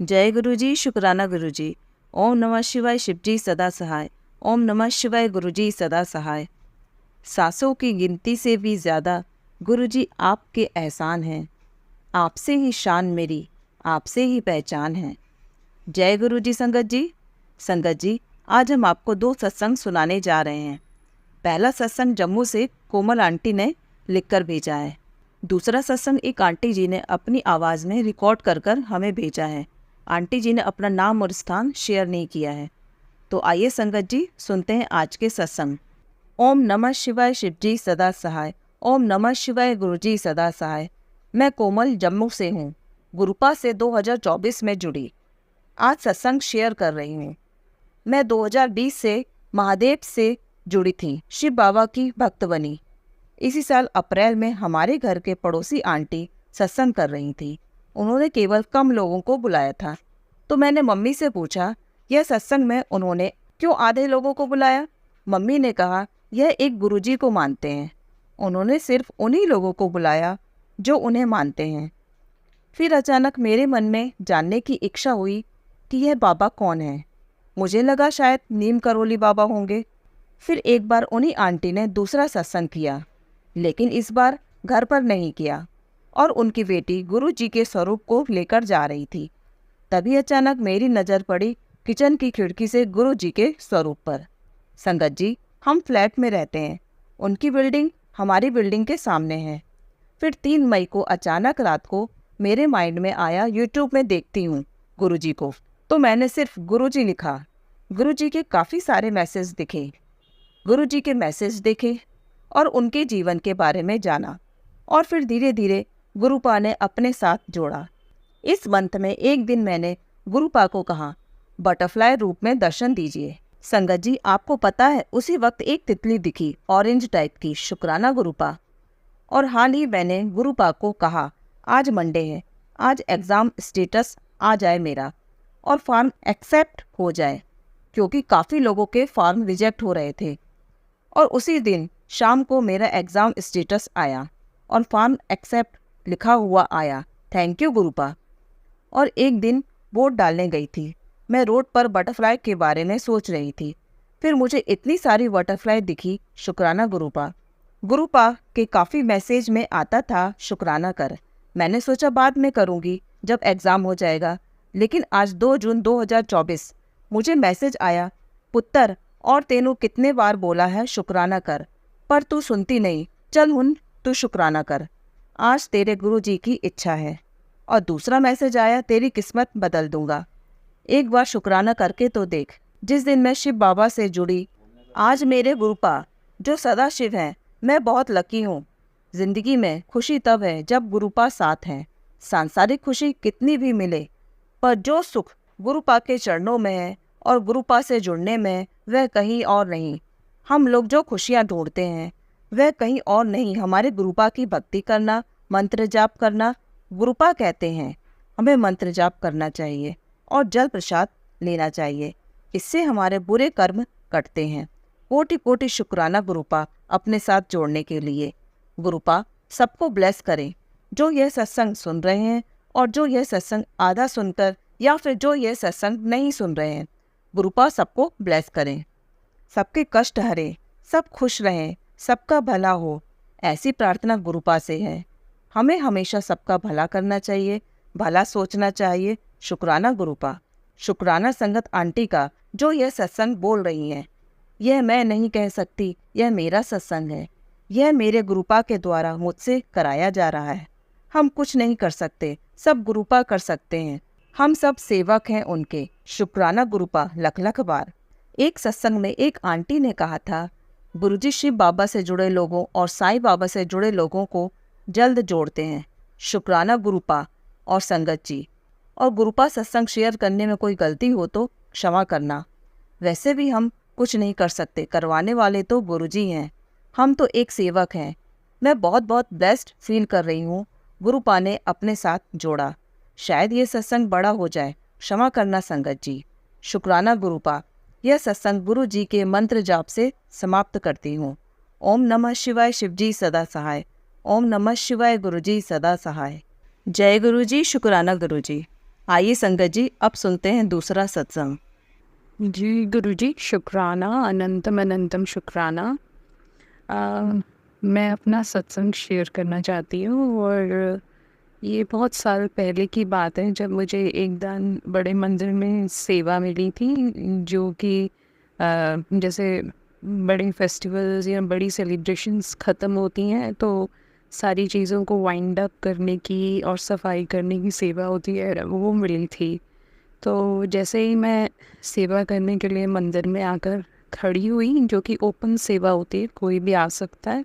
जय गुरु जी, शुक्राना गुरु जी। ओम नमः शिवाय, शिव जी सदा सहाय। ओम नमः शिवाय, गुरु जी सदा सहाय। सांसों की गिनती से भी ज़्यादा गुरु जी आपके एहसान हैं। आपसे ही शान मेरी, आपसे ही पहचान है। जय गुरु जी। संगत जी, आज हम आपको 2 सत्संग सुनाने जा रहे हैं। पहला सत्संग जम्मू से कोमल आंटी ने लिखकर भेजा है। दूसरा सत्संग एक आंटी जी ने अपनी आवाज़ में रिकॉर्ड कर कर हमें भेजा है। आंटी जी ने अपना नाम और स्थान शेयर नहीं किया है। तो आइए संगत जी, सुनते हैं आज के सत्संग। ओम नमः शिवाय, शिव जी सदा सहाय। ओम नमः शिवाय, गुरु जी सदा सहाय। मैं कोमल जम्मू से हूँ। गुरुपा से 2024 में जुड़ी। आज सत्संग शेयर कर रही हूँ। मैं 2020 से महादेव से जुड़ी थी, शिव बाबा की भक्त बनी। इसी साल अप्रैल में हमारे घर के पड़ोसी आंटी सत्संग कर रही थी। उन्होंने केवल कम लोगों को बुलाया था। तो मैंने मम्मी से पूछा, यह सत्संग में उन्होंने क्यों आधे लोगों को बुलाया? मम्मी ने कहा, यह एक गुरुजी को मानते हैं। उन्होंने सिर्फ उन्हीं लोगों को बुलाया जो उन्हें मानते हैं। फिर अचानक मेरे मन में जानने की इच्छा हुई कि यह बाबा कौन है। मुझे लगा शायद नीम करोली बाबा होंगे। फिर एक बार उन्हीं आंटी ने दूसरा सत्संग किया, लेकिन इस बार घर पर नहीं किया और उनकी बेटी गुरु जी के स्वरूप को लेकर जा रही थी। तभी अचानक मेरी नज़र पड़ी किचन की खिड़की से गुरु जी के स्वरूप पर। संगत जी, हम फ्लैट में रहते हैं। उनकी बिल्डिंग हमारी बिल्डिंग के सामने है। फिर 3 मई को अचानक रात को मेरे माइंड में आया, यूट्यूब में देखती हूँ गुरु जी को, तो मैंने सिर्फ गुरु जी लिखा। गुरु जी के काफ़ी सारे मैसेज दिखे। गुरु जी के मैसेज देखे और उनके जीवन के बारे में जाना, और फिर धीरे धीरे गुरुपा ने अपने साथ जोड़ा। इस मंथ में एक दिन मैंने गुरुपा को कहा, बटरफ्लाई रूप में दर्शन दीजिए। संगत जी, आपको पता है उसी वक्त एक तितली दिखी, ऑरेंज टाइप की। शुक्राना गुरुपा। और हाल ही मैंने गुरुपा को कहा, आज मंडे है, आज एग्ज़ाम स्टेटस आ जाए मेरा और फॉर्म एक्सेप्ट हो जाए, क्योंकि काफ़ी लोगों के फॉर्म रिजेक्ट हो रहे थे। और उसी दिन शाम को मेरा एग्ज़ाम स्टेटस आया और फॉर्म एक्सेप्ट लिखा हुआ आया। Thank you गुरुपा। और एक दिन वोट डालने गई थी। मैं रोड पर बटरफ्लाई के बारे में सोच रही थी। फिर मुझे इतनी सारी बटरफ्लाई दिखी। शुक्राना गुरुपा। गुरुपा के काफ़ी मैसेज में आता था, शुक्राना कर। मैंने सोचा बाद में करूँगी जब एग्ज़ाम हो जाएगा। लेकिन आज 2 जून 2024 मुझे मैसेज आया, पुत्र और तेनू कितने बार बोला है शुक्राना कर, पर तू सुनती नहीं। चल हुन तू शुक्राना कर, आज तेरे गुरु जी की इच्छा है। और दूसरा मैसेज आया, तेरी किस्मत बदल दूंगा, एक बार शुक्राना करके तो देख। जिस दिन मैं शिव बाबा से जुड़ी, आज मेरे गुरुपा जो सदा शिव हैं, मैं बहुत लकी हूँ। जिंदगी में खुशी तब है जब गुरुपा साथ हैं। सांसारिक खुशी कितनी भी मिले, पर जो सुख गुरुपा के चरणों में है और गुरुपा से जुड़ने में, वह कहीं और नहीं। हम लोग जो खुशियाँ ढूंढते हैं वह कहीं और नहीं। हमारे गुरुपा की भक्ति करना, मंत्र जाप करना। गुरुपा कहते हैं हमें मंत्र जाप करना चाहिए और जल प्रसाद लेना चाहिए, इससे हमारे बुरे कर्म कटते हैं। कोटि कोटि शुक्राना गुरुपा अपने साथ जोड़ने के लिए। गुरुपा सबको ब्लेस करें, जो यह सत्संग सुन रहे हैं और जो यह सत्संग आधा सुनकर या फिर जो यह सत्संग नहीं सुन रहे हैं। गुरुपा सबको ब्लेस करें, सबके कष्ट हरे, सब खुश रहें, सबका भला हो, ऐसी प्रार्थना गुरुपा से है। हमें हमेशा सबका भला करना चाहिए, भला सोचना चाहिए। शुक्राना गुरुपा। शुक्राना संगत आंटी का जो यह सत्संग बोल रही हैं। यह मैं नहीं कह सकती, यह मेरा सत्संग है। यह मेरे गुरुपा के द्वारा मुझसे कराया जा रहा है। हम कुछ नहीं कर सकते, सब गुरुपा कर सकते हैं। हम सब सेवक हैं उनके। शुक्राना गुरुपा लख लख बार। एक सत्संग में एक आंटी ने कहा था, गुरुजी शिव बाबा से जुड़े लोगों और साईं बाबा से जुड़े लोगों को जल्द जोड़ते हैं। शुक्राना गुरुपा और संगत जी। और गुरुपा सत्संग शेयर करने में कोई गलती हो तो क्षमा करना। वैसे भी हम कुछ नहीं कर सकते, करवाने वाले तो गुरुजी हैं। हम तो एक सेवक हैं। मैं बहुत बहुत ब्लेस्ड फील कर रही हूँ। गुरुपा ने अपने साथ जोड़ा। शायद ये सत्संग बड़ा हो जाए, क्षमा करना संगत जी। शुक्राना गुरुपा। यह सत्संग गुरु जी के मंत्र जाप से समाप्त करती हूँ। ओम नमः शिवाय, शिव जी सदा सहाय। ओम नमः शिवाय, गुरु जी सदा सहाय। जय गुरु जी, शुक्राना गुरु जी। आइए संगत जी, अब सुनते हैं दूसरा सत्संग। जी गुरुजी, शुक्राना, अनंतम अनंतम शुक्राना। मैं अपना सत्संग शेयर करना चाहती हूँ और ये बहुत साल पहले की बात है जब मुझे एकदम बड़े मंदिर में सेवा मिली थी, जो कि जैसे बड़े फेस्टिवल्स या बड़ी सेलिब्रेशंस ख़त्म होती हैं तो सारी चीज़ों को वाइंड अप करने की और सफाई करने की सेवा होती है, वो मिली थी। तो जैसे ही मैं सेवा करने के लिए मंदिर में आकर खड़ी हुई, जो कि ओपन सेवा होती है, कोई भी आ सकता है,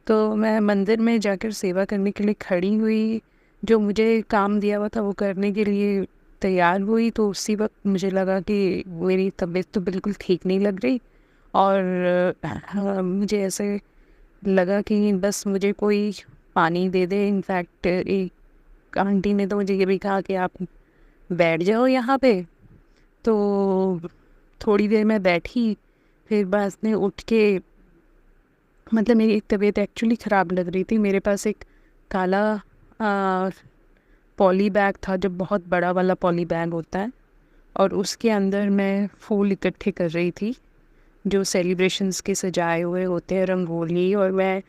तो मैं मंदिर में जाकर सेवा करने के लिए खड़ी हुई। जो मुझे काम दिया हुआ था वो करने के लिए तैयार हुई, तो उसी वक्त मुझे लगा कि मेरी तबीयत तो बिल्कुल ठीक नहीं लग रही और मुझे ऐसे लगा कि बस मुझे कोई पानी दे दे। इनफैक्ट एक आंटी ने तो मुझे ये भी कहा कि आप बैठ जाओ यहाँ पे। तो थोड़ी देर मैं बैठी, फिर बाद में उठ के, मतलब मेरी एक तबीयत एक्चुअली ख़राब लग रही थी। मेरे पास एक काला पॉली बैग था, जो बहुत बड़ा वाला पॉली बैग होता है, और उसके अंदर मैं फूल इकट्ठे कर रही थी जो सेलिब्रेशंस के सजाए हुए होते हैं, रंगोली। और मैं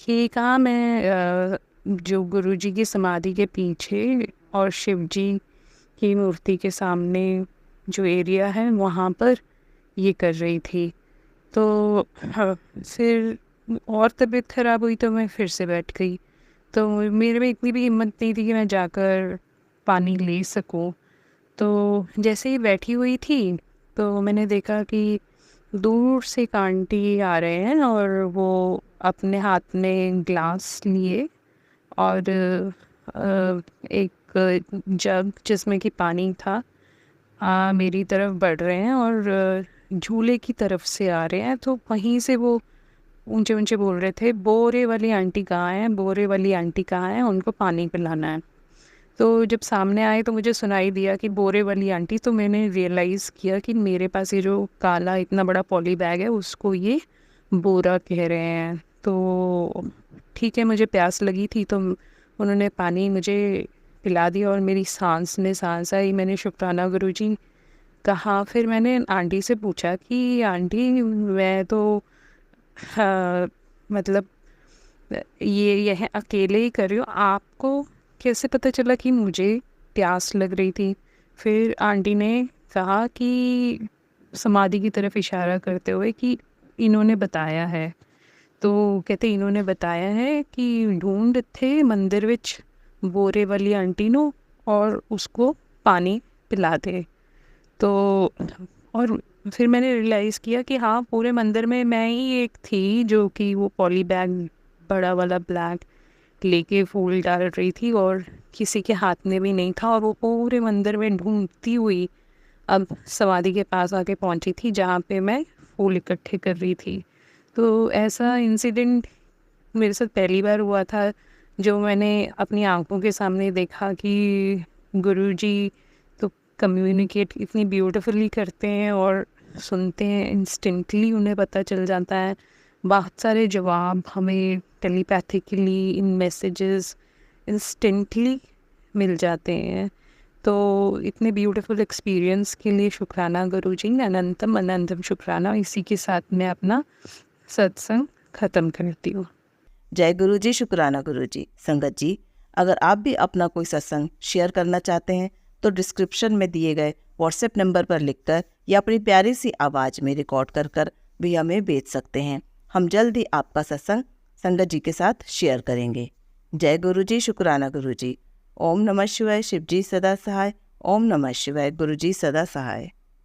ये कहा, मैं जो गुरुजी की समाधि के पीछे और शिव जी की मूर्ति के सामने जो एरिया है वहाँ पर ये कर रही थी। तो फिर और तबीयत ख़राब हुई तो मैं फिर से बैठ गई। तो मेरे में इतनी भी हिम्मत नहीं थी कि मैं जाकर पानी ले सकूं। तो जैसे ही बैठी हुई थी तो मैंने देखा कि दूर से एक आंटी आ रहे हैं और वो अपने हाथ में ग्लास लिए और एक जग जिसमें कि पानी था मेरी तरफ बढ़ रहे हैं और झूले की तरफ से आ रहे हैं। तो वहीं से वो ऊंचे ऊंचे बोल रहे थे, बोरे वाली आंटी कहाँ है, बोरे वाली आंटी कहाँ है, उनको पानी पिलाना है। तो जब सामने आए तो मुझे सुनाई दिया कि बोरे वाली आंटी। तो मैंने रियलाइज़ किया कि मेरे पास ये जो काला इतना बड़ा पॉली बैग है उसको ये बोरा कह रहे हैं। तो ठीक है, मुझे प्यास लगी थी तो उन्होंने पानी मुझे पिला दिया और मेरी सांस आई। मैंने शुक्राना गुरुजी कहा। फिर मैंने आंटी से पूछा कि आंटी, मैं तो मतलब ये अकेले ही कर रही हूँ, आपको कैसे पता चला कि मुझे प्यास लग रही थी? फिर आंटी ने कहा कि समाधि की तरफ इशारा करते हुए कि इन्होंने बताया है। तो कहते इन्होंने बताया है कि ढूंढ थे मंदिर विच बोरे वाली आंटी नू और उसको पानी पिला दे। तो और फिर मैंने रियलाइज़ किया कि हाँ, पूरे मंदिर में मैं ही एक थी जो कि वो पॉली बैग बड़ा वाला ब्लैक लेके फूल डाल रही थी और किसी के हाथ में भी नहीं था। और वो पूरे मंदिर में ढूंढती हुई अब समाधि के पास आके पहुंची थी जहाँ पे मैं फूल इकट्ठे कर रही थी। तो ऐसा इंसिडेंट मेरे साथ पहली बार हुआ था, जो मैंने अपनी आंखों के सामने देखा कि गुरुजी तो कम्युनिकेट इतनी ब्यूटीफुली करते हैं और सुनते हैं, इंस्टेंटली उन्हें पता चल जाता है। बहुत सारे जवाब हमें टेलीपैथिकली इन मैसेजेस इंस्टेंटली मिल जाते हैं। तो इतने ब्यूटीफुल एक्सपीरियंस के लिए शुक्राना गुरुजी, अनंतम अनंतम शुक्राना। इसी के साथ मैं अपना सत्संग ख़त्म करती हूँ। जय गुरु जी, शुक्राना गुरु जी। संगत जी, अगर आप भी अपना कोई सत्संग शेयर करना चाहते हैं तो डिस्क्रिप्शन में दिए गए व्हाट्सएप नंबर पर लिखकर या अपनी प्यारी सी आवाज़ में रिकॉर्ड कर भी हमें भेज सकते हैं। हम जल्द ही आपका सत्संग संगत जी के साथ शेयर करेंगे। जय गुरु जी, शुक्राना गुरु जी। ओम नमः शिवाय। शिव जी सदा सहाय। ओम नमः शिवाय। गुरु जी सदा सहाय।